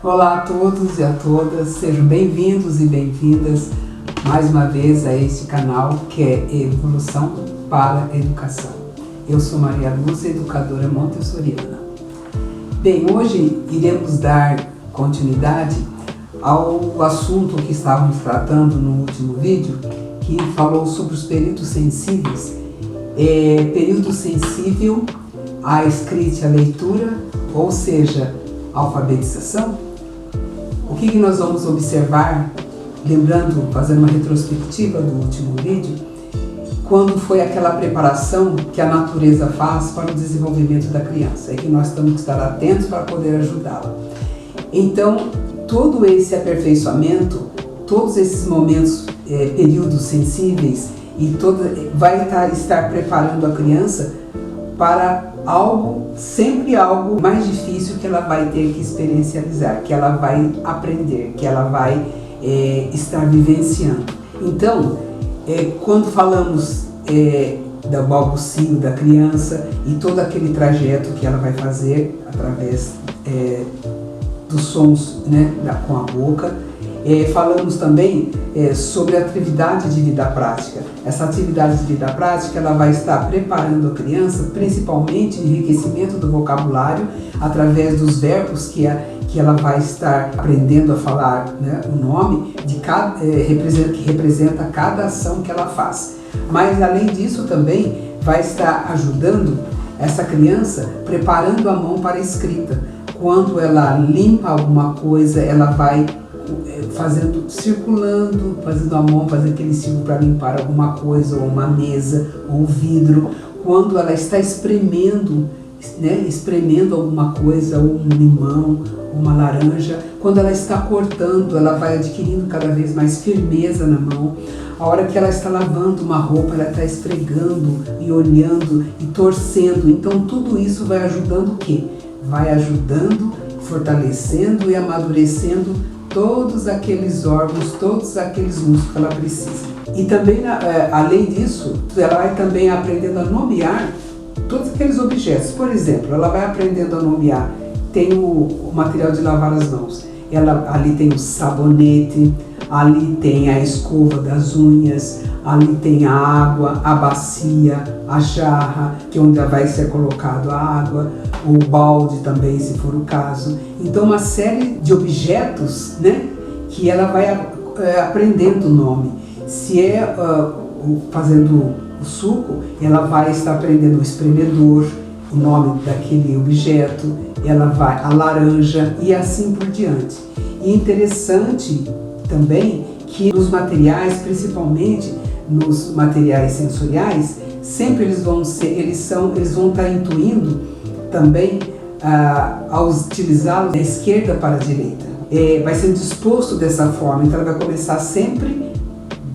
Olá a todos e a todas, sejam bem-vindos e bem-vindas mais uma vez a este canal que é Evolução para a Educação. Eu sou Maria Lúcia, educadora montessoriana. Bem, hoje iremos dar continuidade ao assunto que estávamos tratando no último vídeo, que falou sobre os períodos sensíveis. Período sensível à escrita e à leitura, ou seja, alfabetização. O que nós vamos observar, lembrando, fazendo uma retrospectiva do último vídeo, quando foi aquela preparação que a natureza faz para o desenvolvimento da criança, é que nós temos que estar atentos para poder ajudá-la. Então, todo esse aperfeiçoamento, todos esses momentos, períodos sensíveis, vai estar preparando a criança para sempre algo mais difícil que ela vai ter que experiencializar, que ela vai aprender, que ela vai estar vivenciando. Então, quando falamos do balbucio da criança e todo aquele trajeto que ela vai fazer através dos sons, né, com a boca, falamos também sobre a atividade de vida prática. Essa atividade de vida prática ela vai estar preparando a criança, principalmente enriquecimento do vocabulário, através dos verbos que ela vai estar aprendendo a falar, né, o nome de que representa cada ação que ela faz. Mas além disso também vai estar ajudando essa criança, preparando a mão para a escrita. Quando ela limpa alguma coisa, ela vai fazendo a mão, fazendo aquele círculo para limpar alguma coisa, ou uma mesa, ou vidro. Quando ela está espremendo alguma coisa, ou um limão, uma laranja, quando ela está cortando, ela vai adquirindo cada vez mais firmeza na mão. A hora que ela está lavando uma roupa, ela está esfregando e olhando e torcendo. Então tudo isso vai ajudando o quê? Vai ajudando, fortalecendo e amadurecendo todos aqueles órgãos, todos aqueles músculos que ela precisa. E também, além disso, ela vai também aprendendo a nomear todos aqueles objetos. Por exemplo, ela vai aprendendo a nomear, tem o material de lavar as mãos, ali tem o sabonete, ali tem a escova das unhas, ali tem a água, a bacia, a jarra, que é onde vai ser colocado a água, o balde também, se for o caso. Então, uma série de objetos, né, que ela vai aprendendo o nome. Se fazendo o suco, ela vai estar aprendendo o espremedor, o nome daquele objeto, a laranja e assim por diante. E interessante também que nos materiais, principalmente nos materiais sensoriais, sempre eles vão estar intuindo também ao utilizá-los da esquerda para a direita. Vai ser disposto dessa forma, então ela vai começar sempre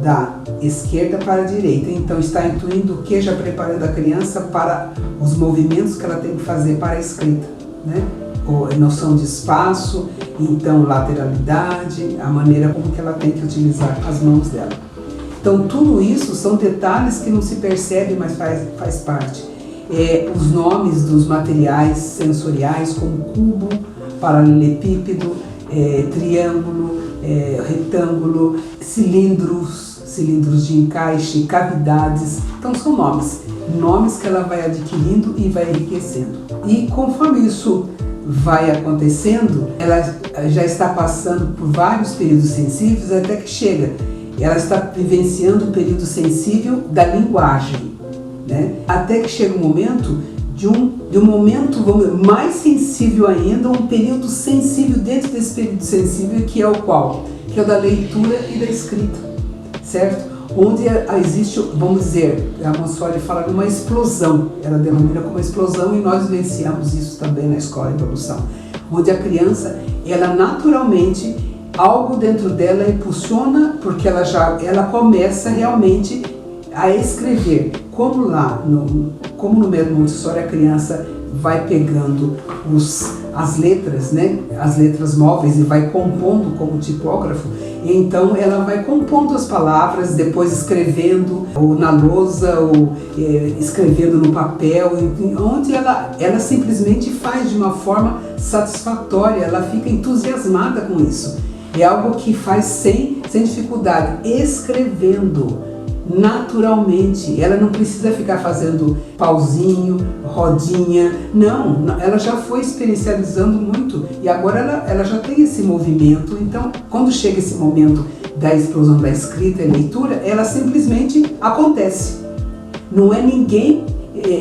da esquerda para a direita. Então está intuindo o que? Já preparando a criança para os movimentos que ela tem que fazer para a escrita, né? Noção de espaço, então lateralidade, a maneira como que ela tem que utilizar as mãos dela. Então tudo isso são detalhes que não se percebe, mas faz parte. Os nomes dos materiais sensoriais, como cubo, paralelepípedo, triângulo, retângulo, cilindros de encaixe, cavidades. Então são nomes que ela vai adquirindo e vai enriquecendo. E conforme isso vai acontecendo, ela já está passando por vários períodos sensíveis até que ela está vivenciando o período sensível da linguagem, né? Até que chega um momento de um momento mais sensível ainda, um período sensível dentro desse período sensível, que é o qual? Que é o da leitura e da escrita, certo? Onde existe, vamos dizer, a Montessori fala de uma explosão, ela denomina como explosão, e nós vivenciamos isso também na Escola Evolução, onde a criança, ela naturalmente, algo dentro dela impulsiona, porque ela começa realmente a escrever. Como no método Montessori a criança vai pegando as letras, né? As letras móveis e vai compondo como tipógrafo. Então ela vai compondo as palavras, depois escrevendo ou na lousa ou escrevendo no papel, onde ela simplesmente faz de uma forma satisfatória, ela fica entusiasmada com isso. É algo que faz sem dificuldade, escrevendo naturalmente. Ela não precisa ficar fazendo pauzinho, rodinha, não, ela já foi experiencializando muito e agora ela já tem esse movimento. Então, quando chega esse momento da explosão da escrita e leitura, ela simplesmente acontece. Não é ninguém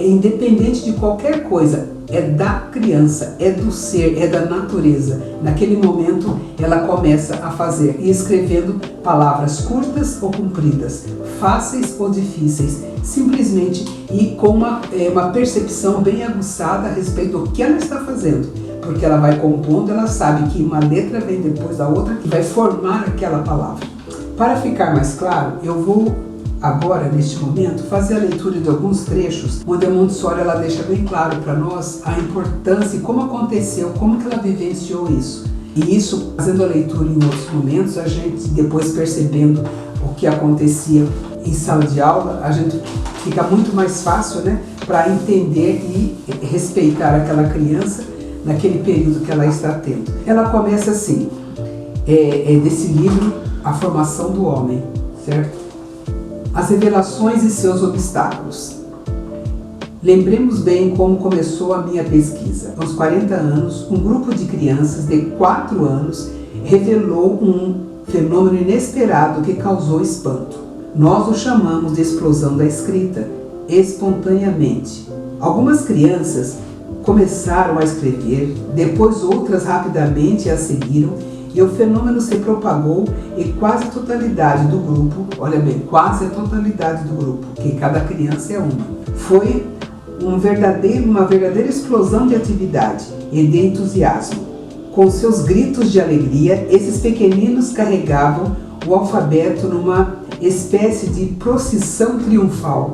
independente de qualquer coisa. É da criança, é do ser, é da natureza. Naquele momento ela começa a fazer e escrevendo palavras curtas ou compridas, fáceis ou difíceis, simplesmente e com uma percepção bem aguçada a respeito do que ela está fazendo. Porque ela vai compondo, ela sabe que uma letra vem depois da outra que vai formar aquela palavra. Para ficar mais claro, eu vou agora, neste momento, fazer a leitura de alguns trechos onde a Montessori ela deixa bem claro para nós a importância e como aconteceu, como que ela vivenciou isso. E isso, fazendo a leitura em outros momentos, a gente depois percebendo o que acontecia em sala de aula, a gente fica muito mais fácil, né, para entender e respeitar aquela criança naquele período que ela está tendo. Ela começa assim, desse livro, A Formação do Homem, certo? As revelações e seus obstáculos. Lembremos bem como começou a minha pesquisa. Aos 40 anos, um grupo de crianças de 4 anos revelou um fenômeno inesperado que causou espanto. Nós o chamamos de explosão da escrita, espontaneamente. Algumas crianças começaram a escrever, depois outras rapidamente a seguiram, e o fenômeno se propagou e quase a totalidade do grupo, olha bem, quase a totalidade do grupo, que cada criança é uma, foi uma verdadeira explosão de atividade e de entusiasmo. Com seus gritos de alegria, esses pequeninos carregavam o alfabeto numa espécie de procissão triunfal.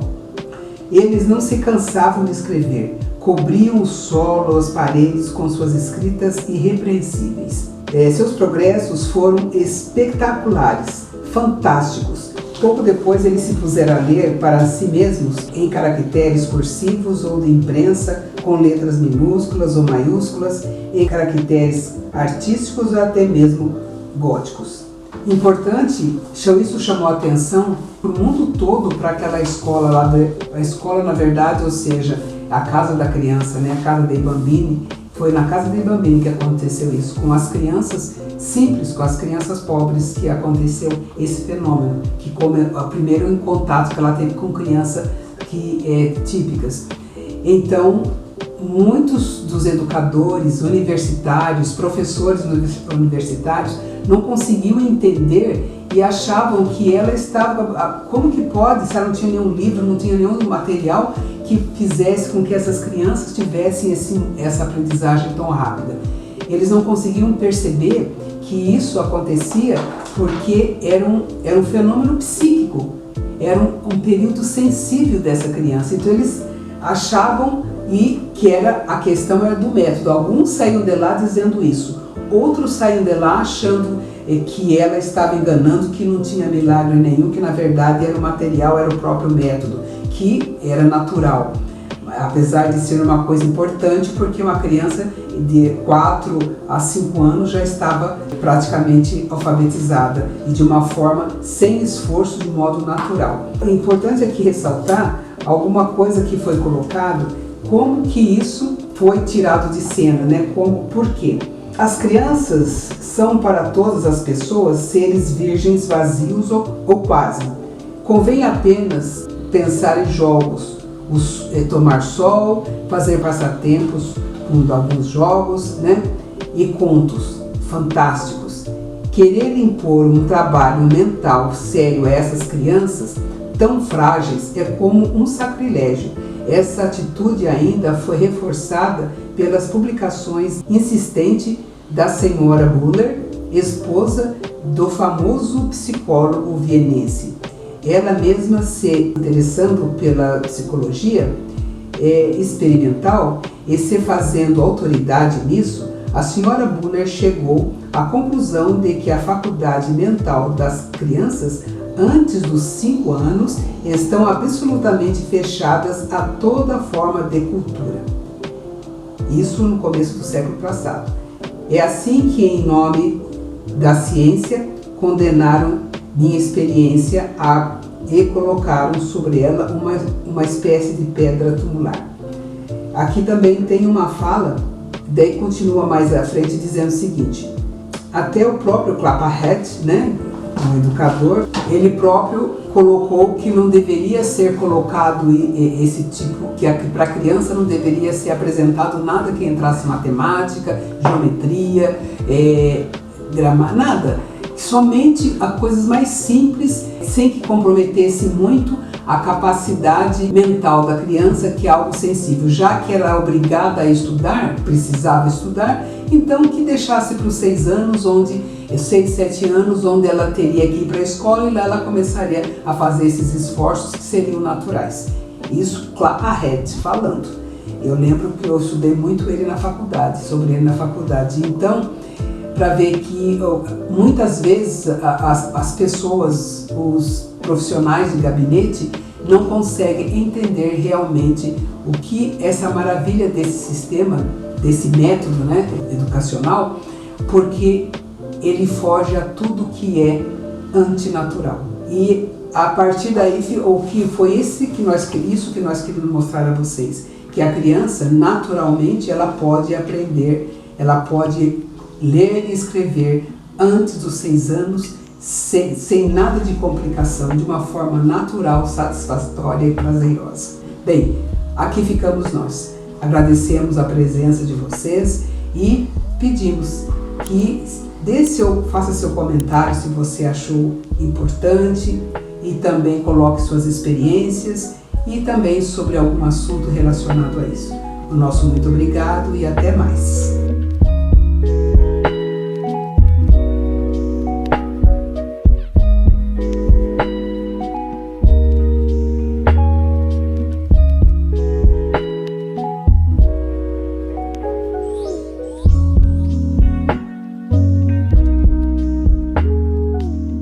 Eles não se cansavam de escrever, cobriam o solo, as paredes com suas escritas irrepreensíveis. Seus progressos foram espetaculares, fantásticos. Pouco depois eles se puseram a ler para si mesmos em caracteres cursivos ou de imprensa, com letras minúsculas ou maiúsculas, em caracteres artísticos ou até mesmo góticos. Importante, isso chamou a atenção para o mundo todo, para aquela escola lá, a escola na verdade, ou seja, a casa da criança, né, a casa dei Bambini. Foi na casa de Bambini que aconteceu isso, com as crianças simples, com as crianças pobres, que aconteceu esse fenômeno, que como o primeiro contato que ela teve com crianças típicas. Então, muitos dos educadores universitários, professores universitários, não conseguiam entender e achavam que ela estava, como que pode, se ela não tinha nenhum livro, não tinha nenhum material que fizesse com que essas crianças tivessem essa aprendizagem tão rápida. Eles não conseguiam perceber que isso acontecia porque era um fenômeno psíquico, era um período sensível dessa criança. Então eles achavam que a questão era do método. Alguns saíam de lá dizendo isso, outros saíam de lá achando que ela estava enganando, que não tinha milagre nenhum, que na verdade era o material, era o próprio método, que era natural. Apesar de ser uma coisa importante, porque uma criança de 4 a 5 anos já estava praticamente alfabetizada e de uma forma sem esforço, de modo natural. É importante aqui ressaltar alguma coisa que foi colocado, como que isso foi tirado de cena, né? Por quê? As crianças são para todas as pessoas seres virgens, vazios ou quase. Convém apenas pensar em jogos, tomar sol, fazer passatempos com alguns jogos, né? E contos fantásticos. Querer impor um trabalho mental sério a essas crianças tão frágeis é como um sacrilégio. Essa atitude ainda foi reforçada pelas publicações insistentes da senhora Buller, esposa do famoso psicólogo vienense. Ela mesma, se interessando pela psicologia experimental e se fazendo autoridade nisso, a senhora Bunner chegou à conclusão de que a faculdade mental das crianças antes dos 5 anos estão absolutamente fechadas a toda forma de cultura. Isso no começo do século passado. É assim que, em nome da ciência, condenaram minha experiência e colocaram sobre ela uma espécie de pedra tumular. Aqui também tem uma fala, daí continua mais à frente dizendo o seguinte: até o próprio Clapahead, né, um educador, ele próprio colocou que não deveria ser colocado esse tipo, que para a criança não deveria ser apresentado nada que entrasse em matemática, geometria, nada. Somente a coisas mais simples, sem que comprometesse muito a capacidade mental da criança, que é algo sensível. Já que ela é obrigada a estudar, precisava estudar, então que deixasse para os 6 anos, 6, 7 anos, onde ela teria que ir para a escola, e lá ela começaria a fazer esses esforços que seriam naturais. Isso Clapahead falando. Eu lembro que eu estudei muito ele na faculdade, sobre ele na faculdade. Então, para ver que muitas vezes as pessoas, os profissionais de gabinete, não conseguem entender realmente o que essa maravilha desse sistema, desse método, né, educacional, porque ele foge a tudo que é antinatural. E a partir daí, isso que nós queríamos mostrar a vocês, que a criança, naturalmente, ela pode aprender, ela pode ler e escrever antes dos 6 anos, sem nada de complicação, de uma forma natural, satisfatória e prazerosa. Bem, aqui ficamos nós. Agradecemos a presença de vocês e pedimos que faça seu comentário se você achou importante, e também coloque suas experiências e também sobre algum assunto relacionado a isso. O nosso muito obrigado e até mais.